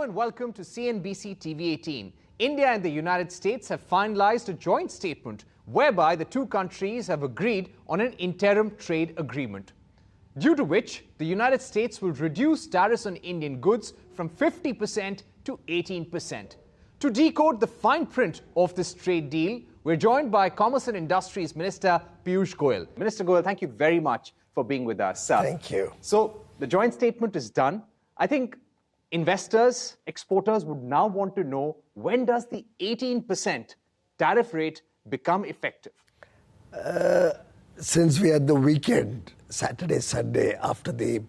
and welcome to CNBC-TV18. India and the United States have finalized a joint statement whereby the two countries have agreed on an interim trade agreement, due to which the United States will reduce tariffs on Indian goods from 50% to 18%. To decode the fine print of this trade deal, we're joined by Commerce and Industries Minister Piyush Goyal. Minister Goyal, thank you very much for being with us. Thank you. So the joint statement is done. I think investors, exporters would now want to know, when does the 18% tariff rate become effective? Since we had the weekend, Saturday, Sunday, after the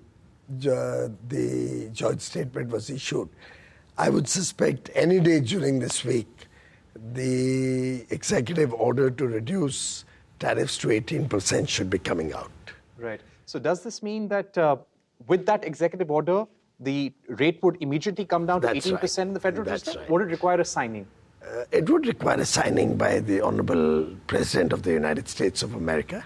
joint statement was issued, I would suspect any day during this week, the executive order to reduce tariffs to 18% should be coming out. Right. So does this mean that with that executive order, the rate would immediately come down to 18% in the federal register? Right. Would it require a signing? It would require a signing by the Honorable President of the United States of America.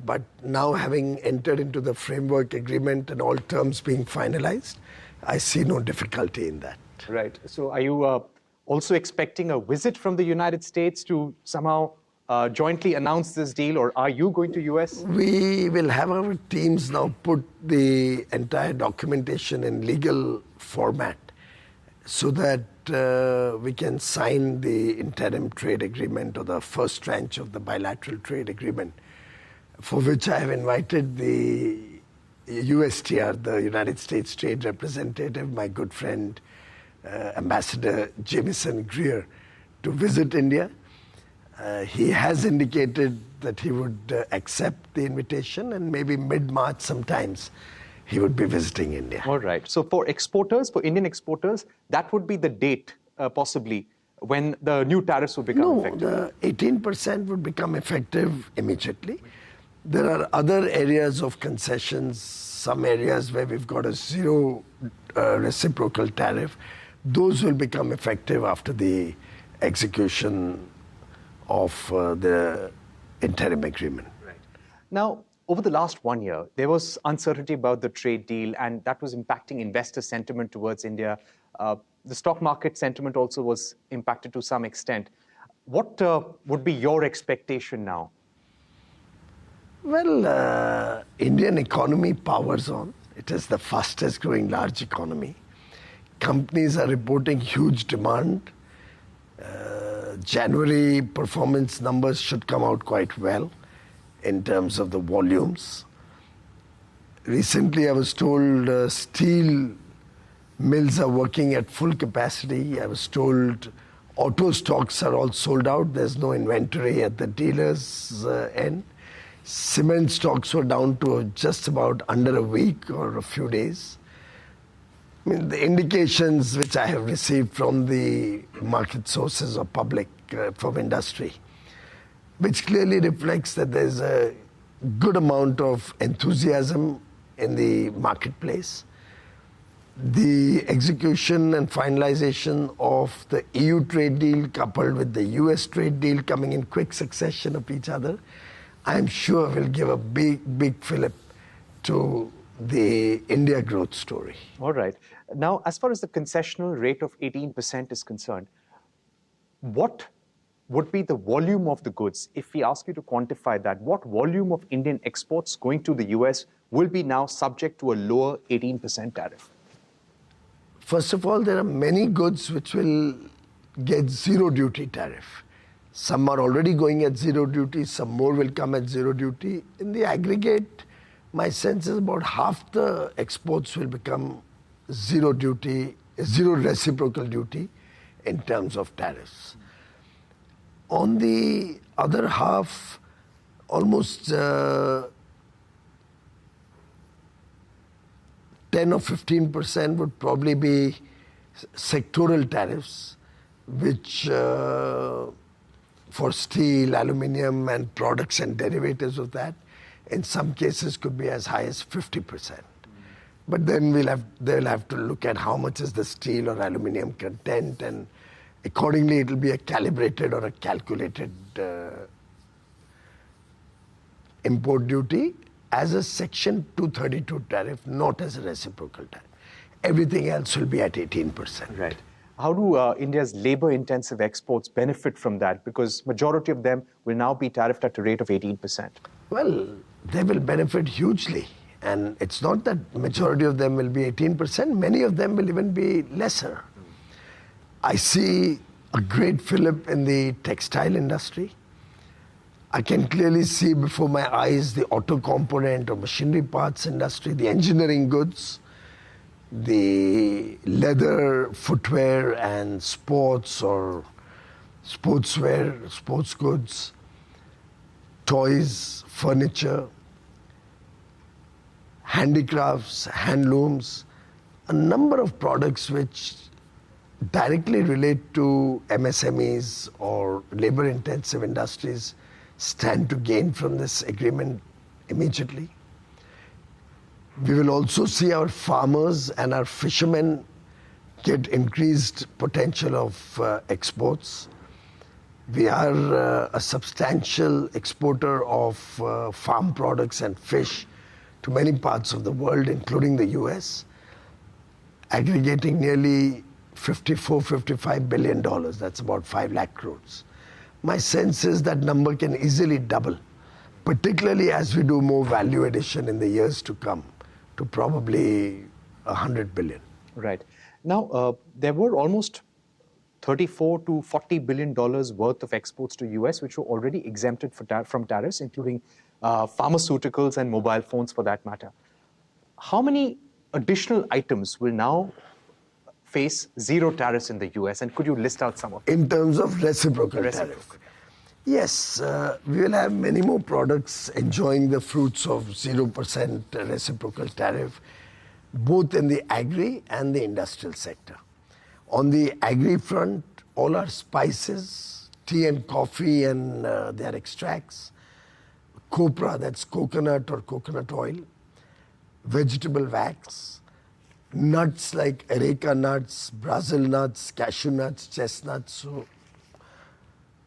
But now, having entered into the framework agreement and all terms being finalized, I see no difficulty in that. Right. So are you also expecting a visit from the United States to somehow jointly announce this deal, or are you going to US? We will have our teams now put the entire documentation in legal format so that we can sign the interim trade agreement, or the first tranche of the bilateral trade agreement, for which I have invited the USTR, the United States Trade Representative, my good friend, Ambassador Jamieson Greer, to visit India. He has indicated that he would accept the invitation, and maybe mid-March sometimes he would be visiting India. All right. So for exporters, for Indian exporters, that would be the date, possibly, when the new tariffs would become effective. No, the 18% would become effective immediately. There are other areas of concessions, some areas where we've got a zero reciprocal tariff. Those will become effective after the execution of the interim agreement. Right. Now, over the last 1 year, there was uncertainty about the trade deal, and that was impacting investor sentiment towards India. The stock market sentiment also was impacted to some extent. What would be your expectation now? Well, Indian economy powers on. It is the fastest growing large economy. Companies are reporting huge demand. January performance numbers should come out quite well in terms of the volumes. Recently, I was told steel mills are working at full capacity. I was told auto stocks are all sold out. There's no inventory at the dealers' end. Cement stocks were down to just about under a week or a few days. I mean, the indications which I have received from the market sources or public from industry, which clearly reflects that there's a good amount of enthusiasm in the marketplace. The execution and finalization of the EU trade deal coupled with the US trade deal coming in quick succession of each other, I'm sure will give a big fillip to the India growth story. All right. Now, as far as the concessional rate of 18% is concerned, what would be the volume of the goods? If we ask you to quantify that, what volume of Indian exports going to the US will be now subject to a lower 18% tariff? First of all, there are many goods which will get zero duty tariff. Some are already going at zero duty, some more will come at zero duty. In the aggregate, my sense is about half the exports will become zero duty, zero reciprocal duty in terms of tariffs. On the other half, almost 10 or 15% would probably be sectoral tariffs, which for steel, aluminium, and products and derivatives of that, in some cases could be as high as 50%. But then they'll have to look at how much is the steel or aluminium content, and accordingly it will be a calibrated or a calculated import duty as a Section 232 tariff, not as a reciprocal tariff. Everything else will be at 18%. Right. How do India's labor-intensive exports benefit from that? Because majority of them will now be tariffed at a rate of 18%. Well, they will benefit hugely. And it's not that majority of them will be 18%. Many of them will even be lesser. I see a great fillip in the textile industry. I can clearly see before my eyes the auto component or machinery parts industry, the engineering goods, the leather, footwear and sports or sportswear, sports goods, toys, furniture, handicrafts, handlooms, a number of products which directly relate to MSMEs or labor-intensive industries stand to gain from this agreement immediately. We will also see our farmers and our fishermen get increased potential of exports. We are a substantial exporter of farm products and fish to many parts of the world, including the US, aggregating nearly $55 billion. That's about 5 lakh crores. My sense is that number can easily double, particularly as we do more value addition in the years to come, to probably $100 billion. Right. Now, there were almost $34 to $40 billion worth of exports to US, which were already exempted from tariffs, including pharmaceuticals and mobile phones for that matter. How many additional items will now face zero tariffs in the US? And could you list out some of them? In terms of reciprocal tariff? Yes, we will have many more products enjoying the fruits of 0% reciprocal tariff, both in the agri and the industrial sector. On the agri front, all our spices, tea and coffee and their extracts, copra, that's coconut or coconut oil, vegetable wax, nuts like areca nuts, Brazil nuts, cashew nuts, chestnuts, so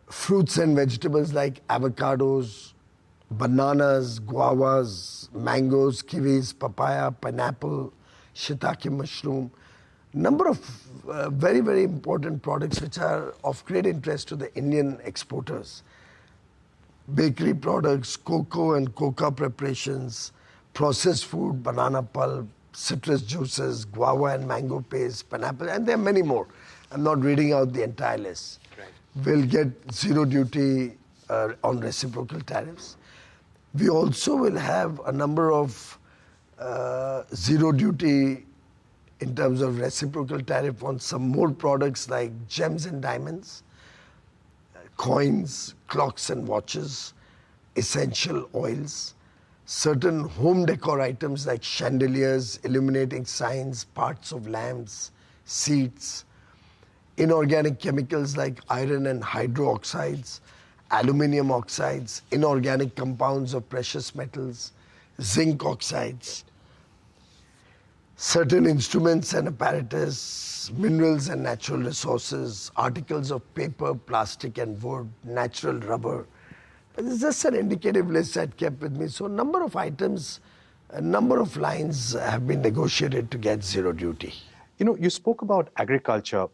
fruits and vegetables like avocados, bananas, guavas, mangoes, kiwis, papaya, pineapple, shiitake mushroom. Number of very, very important products which are of great interest to the Indian exporters. Bakery products, cocoa and cocoa preparations, processed food, banana pulp, citrus juices, guava and mango paste, pineapple, and there are many more. I'm not reading out the entire list. Right. We'll get zero duty on reciprocal tariffs. We also will have a number of zero duty in terms of reciprocal tariff on some more products like gems and diamonds, coins, clocks and watches, essential oils, certain home decor items like chandeliers, illuminating signs, parts of lamps, seats, inorganic chemicals like iron and hydroxides, aluminium oxides, inorganic compounds of precious metals, zinc oxides, certain instruments and apparatus, minerals and natural resources, articles of paper, plastic and wood, natural rubber. This is just an indicative list I'd kept with me. So a number of items, a number of lines have been negotiated to get zero duty. You know, you spoke about agriculture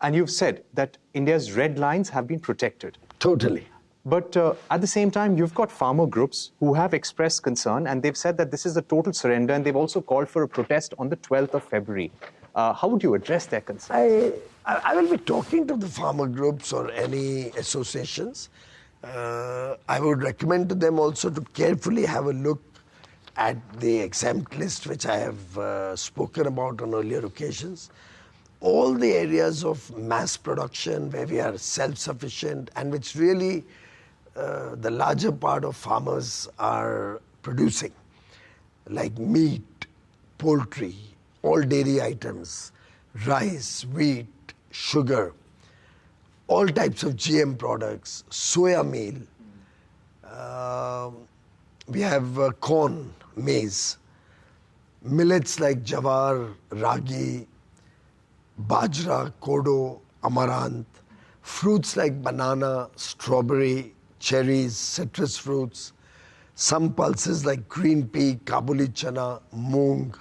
and you've said that India's red lines have been protected. Totally. But at the same time, you've got farmer groups who have expressed concern and they've said that this is a total surrender, and they've also called for a protest on the 12th of February. How would you address their concerns? I will be talking to the farmer groups or any associations. I would recommend to them also to carefully have a look at the exempt list, which I have spoken about on earlier occasions. All the areas of mass production where we are self-sufficient and which really the larger part of farmers are producing, like meat, poultry, all dairy items, rice, wheat, sugar, all types of GM products, soya meal. We have corn, maize, millets like jawar, ragi, bajra, kodo, amaranth, fruits like banana, strawberry, cherries, citrus fruits, some pulses like green pea, Kabuli chana, moong,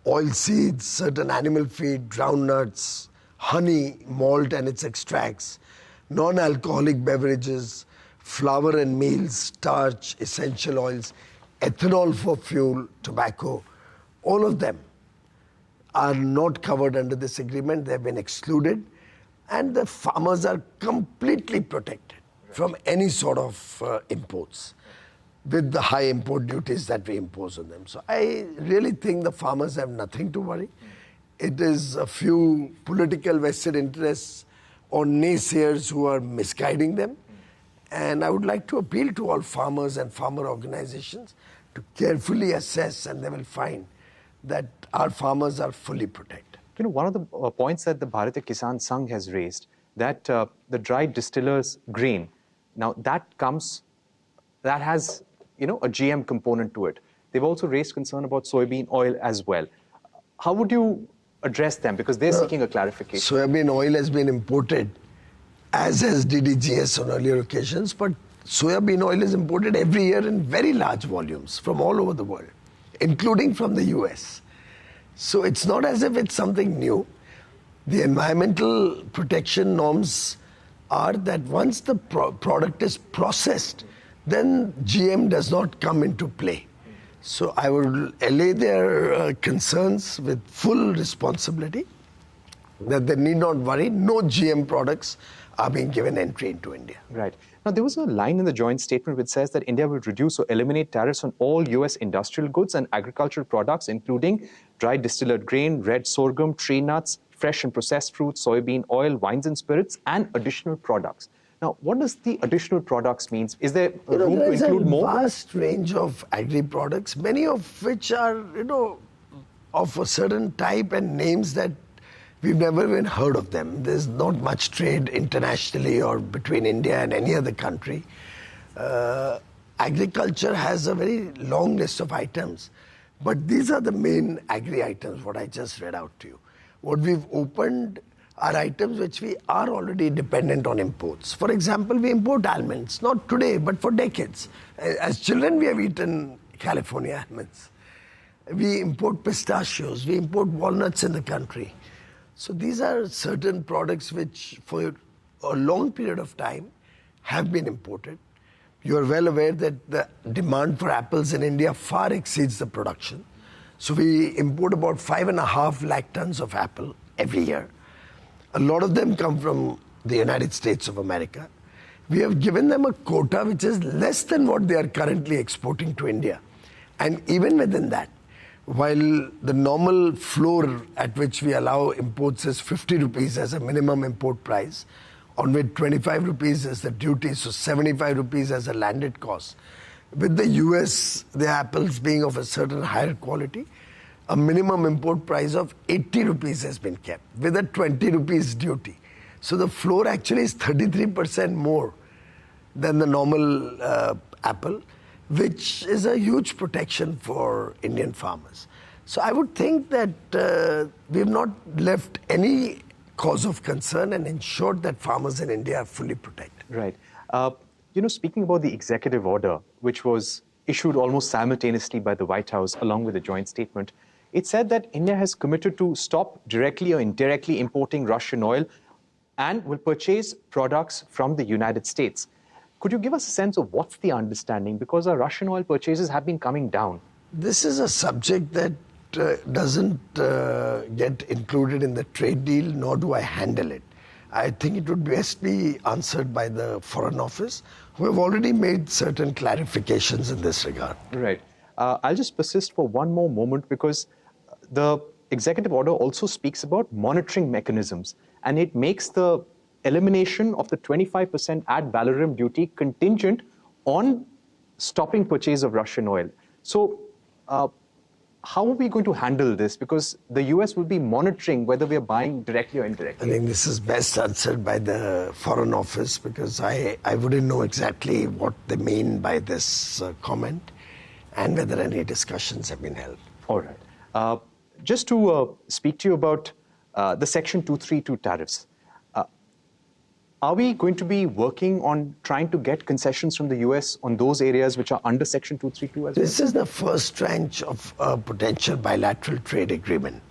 oilseeds, certain animal feed, groundnuts, honey, malt and its extracts, non-alcoholic beverages, flour and meals, starch, essential oils, ethanol for fuel, tobacco, all of them are not covered under this agreement. They have been excluded, and the farmers are completely protected from any sort of imports with the high import duties that we impose on them. So I really think the farmers have nothing to worry. It is a few political vested interests or naysayers who are misguiding them. And I would like to appeal to all farmers and farmer organizations to carefully assess, and they will find that our farmers are fully protected. You know, one of the points that the Bharatiya Kisan Sangh has raised, that the dry distillers grain, now that has, you know, a GM component to it. They've also raised concern about soybean oil as well. How would you address them? Because they're seeking a clarification. Soybean oil has been imported, as has DDGS on earlier occasions, but soybean oil is imported every year in very large volumes from all over the world, including from the US. So it's not as if it's something new. The environmental protection norms are that once the product is processed, then GM does not come into play. So I will allay their concerns with full responsibility, that they need not worry. No GM products are being given entry into India. Right. Now, there was a line in the joint statement which says that India will reduce or eliminate tariffs on all US industrial goods and agricultural products, including dry distilled grain, red sorghum, tree nuts, fresh and processed fruits, soybean oil, wines and spirits, and additional products. Now, what does the additional products mean? Is there room to include more? There's a vast range of agri-products, many of which are, of a certain type and names that we've never even heard of them. There's not much trade internationally or between India and any other country. Agriculture has a very long list of items, but these are the main agri items, what I just read out to you. What we've opened are items which we are already dependent on imports. For example, we import almonds, not today, but for decades. As children, we have eaten California almonds. We import pistachios, we import walnuts in the country. So these are certain products which for a long period of time have been imported. You are well aware that the demand for apples in India far exceeds the production. So we import about 5.5 lakh tons of apple every year. A lot of them come from the United States of America. We have given them a quota which is less than what they are currently exporting to India. And even within that, while the normal floor at which we allow imports is 50 rupees as a minimum import price, on which 25 rupees is the duty, so 75 rupees as a landed cost. With the US, the apples being of a certain higher quality, a minimum import price of 80 rupees has been kept with a 20 rupees duty. So the floor actually is 33% more than the normal apple, which is a huge protection for Indian farmers. So I would think that we have not left any cause of concern and ensured that farmers in India are fully protected. Right. Speaking about the executive order, which was issued almost simultaneously by the White House along with the joint statement, it said that India has committed to stop directly or indirectly importing Russian oil and will purchase products from the United States. Could you give us a sense of what's the understanding? Because our Russian oil purchases have been coming down. This is a subject that doesn't get included in the trade deal, nor do I handle it. I think it would best be answered by the Foreign Office, who have already made certain clarifications in this regard. Right. I'll just persist for one more moment because the executive order also speaks about monitoring mechanisms, and it makes the elimination of the 25% ad valorem duty contingent on stopping purchase of Russian oil. So how are we going to handle this? Because the US will be monitoring whether we are buying directly or indirectly. I think this is best answered by the Foreign Office because I wouldn't know exactly what they mean by this comment and whether any discussions have been held. All right. Just to speak to you about the Section 232 tariffs. Are we going to be working on trying to get concessions from the US on those areas which are under Section 232 as well? This is the first tranche of a potential bilateral trade agreement.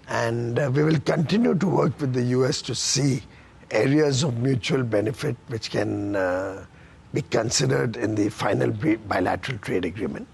And we will continue to work with the US to see areas of mutual benefit which can be considered in the final bilateral trade agreement.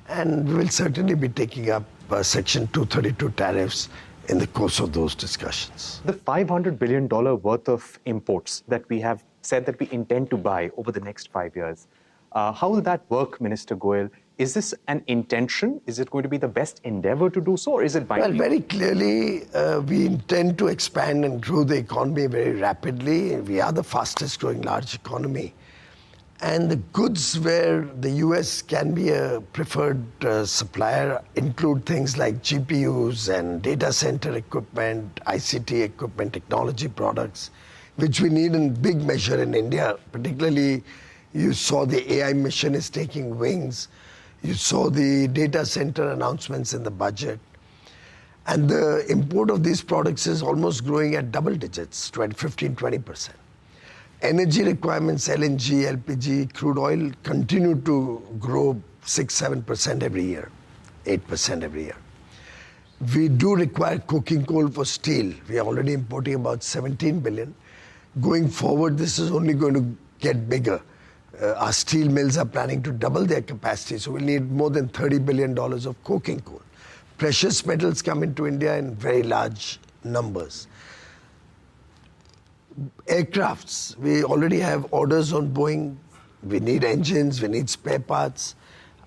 And we will certainly be taking up Section 232 tariffs in the course of those discussions. The $500 billion worth of imports that we have said that we intend to buy over the next 5 years, how will that work, Minister Goyal? Is this an intention? Is it going to be the best endeavor to do so, or is it binding? Well, very clearly, we intend to expand and grow the economy very rapidly. We are the fastest growing large economy. And the goods where the US can be a preferred supplier include things like GPUs and data center equipment, ICT equipment, technology products, which we need in big measure in India. Particularly, you saw the AI mission is taking wings. You saw the data center announcements in the budget. And the import of these products is almost growing at double digits, 15-20%. Energy requirements, LNG, LPG, crude oil continue to grow 6-7% every year, 8% every year. We do require coking coal for steel. We are already importing about 17 billion. Going forward, this is only going to get bigger. Our steel mills are planning to double their capacity, so we'll need more than $30 billion of coking coal. Precious metals come into India in very large numbers. Aircrafts, we already have orders on Boeing. We need engines, we need spare parts.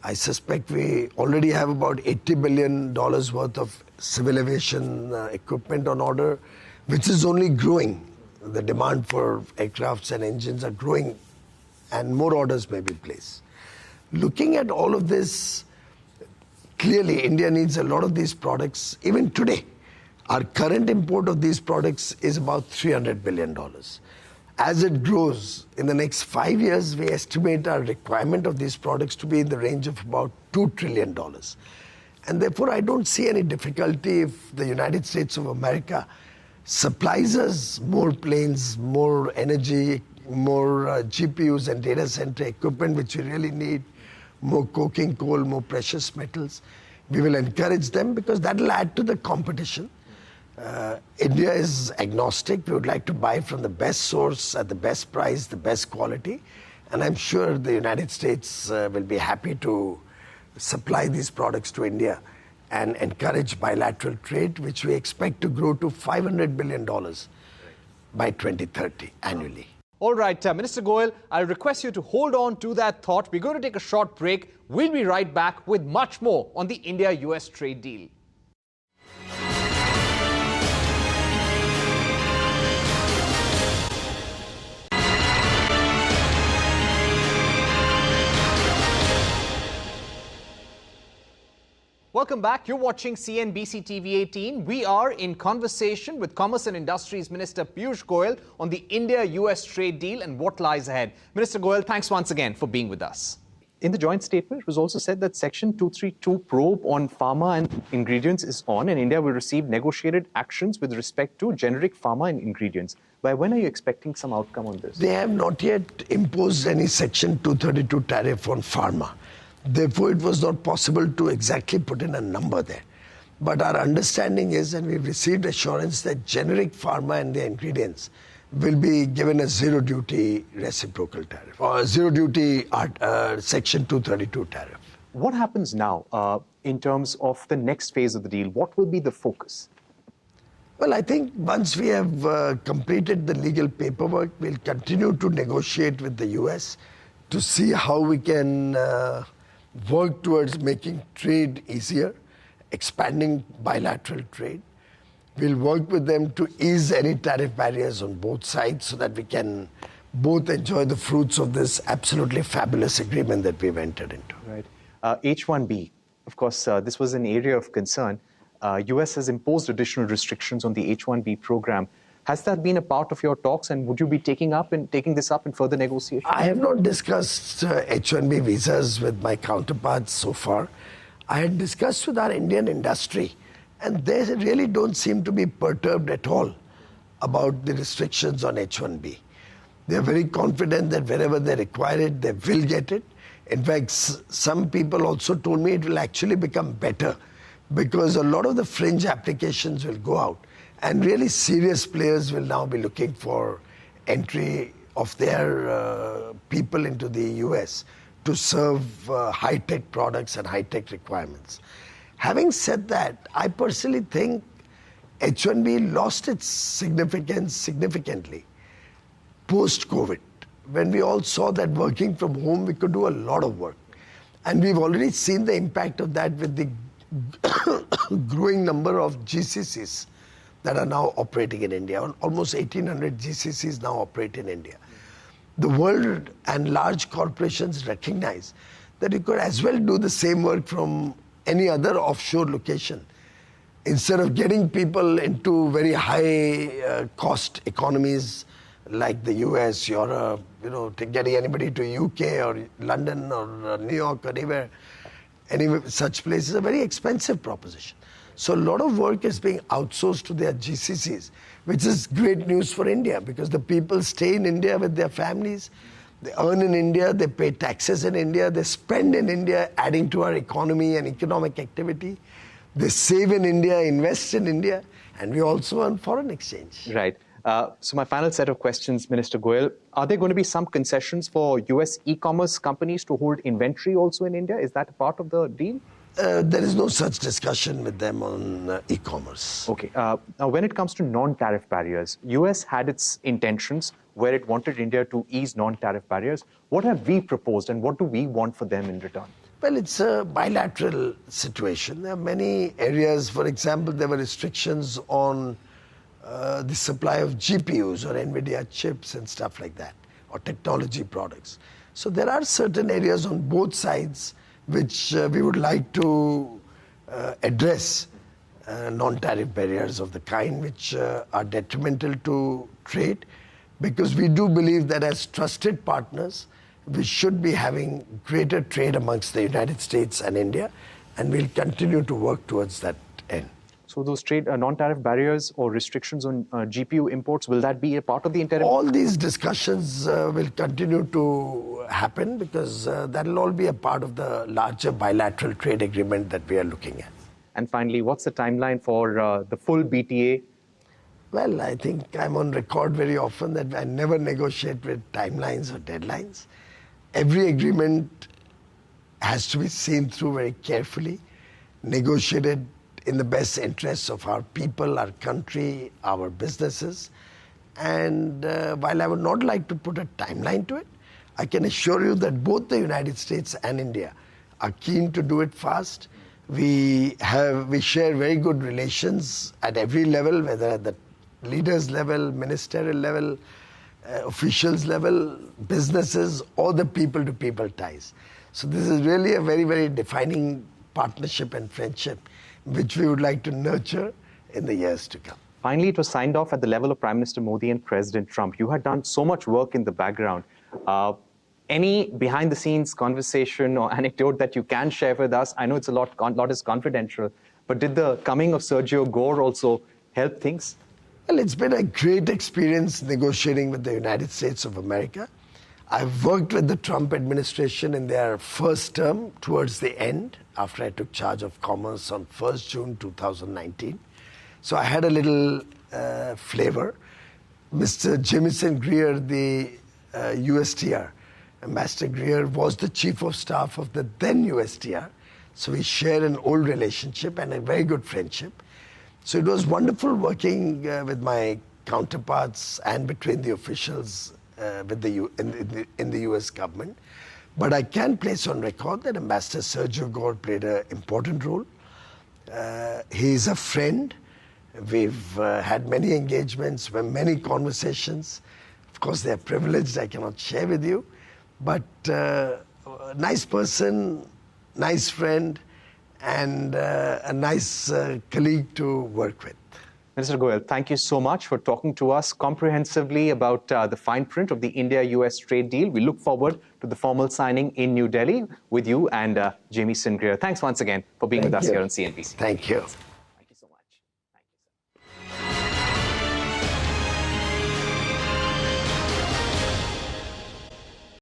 I suspect we already have about $80 billion worth of civil aviation equipment on order, which is only growing. The demand for aircrafts and engines are growing, and more orders may be placed. Looking at all of this, clearly India needs a lot of these products. Even today, our current import of these products is about $300 billion. As it grows, in the next 5 years, we estimate our requirement of these products to be in the range of about $2 trillion. And therefore, I don't see any difficulty if the United States of America supplies us more planes, more energy, more GPUs and data center equipment, which we really need, more coking coal, more precious metals. We will encourage them because that will add to the competition. India is agnostic. We would like to buy from the best source at the best price, the best quality. And I'm sure the United States will be happy to supply these products to India and encourage bilateral trade, which we expect to grow to $500 billion by 2030 annually. All right, Minister Goyal, I'll request you to hold on to that thought. We're going to take a short break. We'll be right back with much more on the India-US trade deal. Welcome back. You're watching CNBC-TV18. We are in conversation with Commerce and Industries Minister Piyush Goyal on the India-US trade deal and what lies ahead. Minister Goyal, thanks once again for being with us. In the joint statement, it was also said that Section 232 probe on pharma and ingredients is on, and India will receive negotiated actions with respect to generic pharma and ingredients. By when are you expecting some outcome on this? They have not yet imposed any Section 232 tariff on pharma. Therefore, it was not possible to exactly put in a number there. But our understanding is, and we've received assurance, that generic pharma and their ingredients will be given a zero duty reciprocal tariff or zero duty Section 232 tariff. What happens now in terms of the next phase of the deal? What will be the focus? Well, I think once we have completed the legal paperwork, we'll continue to negotiate with the US to see how we can work towards making trade easier, expanding bilateral trade. We'll work with them to ease any tariff barriers on both sides so that we can both enjoy the fruits of this absolutely fabulous agreement that we've entered into. Right. H-1B, of course, this was an area of concern. US has imposed additional restrictions on the H-1B program. Has that been a part of your talks, and would you be taking this up in further negotiations? I have not discussed H-1B visas with my counterparts so far. I had discussed with our Indian industry, and they really don't seem to be perturbed at all about the restrictions on H-1B. They're very confident that wherever they require it, they will get it. In fact, some people also told me it will actually become better because a lot of the fringe applications will go out and really serious players will now be looking for entry of their people into the US to serve high-tech products and high-tech requirements. Having said that, I personally think H-1B lost its significance significantly post-COVID, when we all saw that working from home, we could do a lot of work. And we've already seen the impact of that with the growing number of GCCs that are now operating in India. Almost 1,800 GCCs now operate in India. The world and large corporations recognize that you could as well do the same work from any other offshore location. Instead of getting people into very high cost economies like the US, Europe, to getting anybody to UK or London or New York or anywhere, any such places, a very expensive proposition. So a lot of work is being outsourced to their GCCs, which is great news for India because the people stay in India with their families, they earn in India, they pay taxes in India, they spend in India, adding to our economy and economic activity. They save in India, invest in India, and we also earn foreign exchange. Right. So my final set of questions, Minister Goyal, are there going to be some concessions for US e-commerce companies to hold inventory also in India? Is that a part of the deal? There is no such discussion with them on e-commerce. Okay. Now, when it comes to non-tariff barriers, US had its intentions where it wanted India to ease non-tariff barriers. What have we proposed and what do we want for them in return? Well, it's a bilateral situation. There are many areas. For example, there were restrictions on the supply of GPUs or NVIDIA chips and stuff like that, or technology products. So there are certain areas on both sides which we would like to address non-tariff barriers of the kind which are detrimental to trade, because we do believe that as trusted partners, we should be having greater trade amongst the United States and India, and we'll continue to work towards that end. So those trade non-tariff barriers or restrictions on GPU imports, will that be a part of the interim? All these discussions will continue to happen because that will all be a part of the larger bilateral trade agreement that we are looking at. And finally, what's the timeline for the full BTA? Well, I think I'm on record very often that I never negotiate with timelines or deadlines. Every agreement has to be seen through very carefully, negotiated in the best interests of our people, our country, our businesses. And while I would not like to put a timeline to it, I can assure you that both the United States and India are keen to do it fast. We share very good relations at every level, whether at the leaders level, ministerial level, officials level, businesses, or the people-to-people ties. So this is really a very, very defining partnership and friendship which we would like to nurture in the years to come. Finally, it was signed off at the level of Prime Minister Modi and President Trump. You had done so much work in the background. Any behind-the-scenes conversation or anecdote that you can share with us? I know it's a lot is confidential, but did the coming of Sergio Gore also help things? Well, it's been a great experience negotiating with the United States of America. I've worked with the Trump administration in their first term towards the end, after I took charge of commerce on 1st June 2019. So I had a little flavor. Mr. Jamieson Greer, the USTR, Ambassador Greer, was the chief of staff of the then USTR. So we share an old relationship and a very good friendship. So it was wonderful working with my counterparts and between the officials in the US government. But I can place on record that Ambassador Sergio Gore played an important role. He is a friend. We've had many engagements, many conversations. Of course, they're privileged, I cannot share with you. But nice person, nice friend, and a nice colleague to work with. Minister Goyal, thank you so much for talking to us comprehensively about the fine print of the India-US trade deal. We look forward to the formal signing in New Delhi with you and Jamieson Greer. Thanks once again for being with us here on CNBC. Thank you.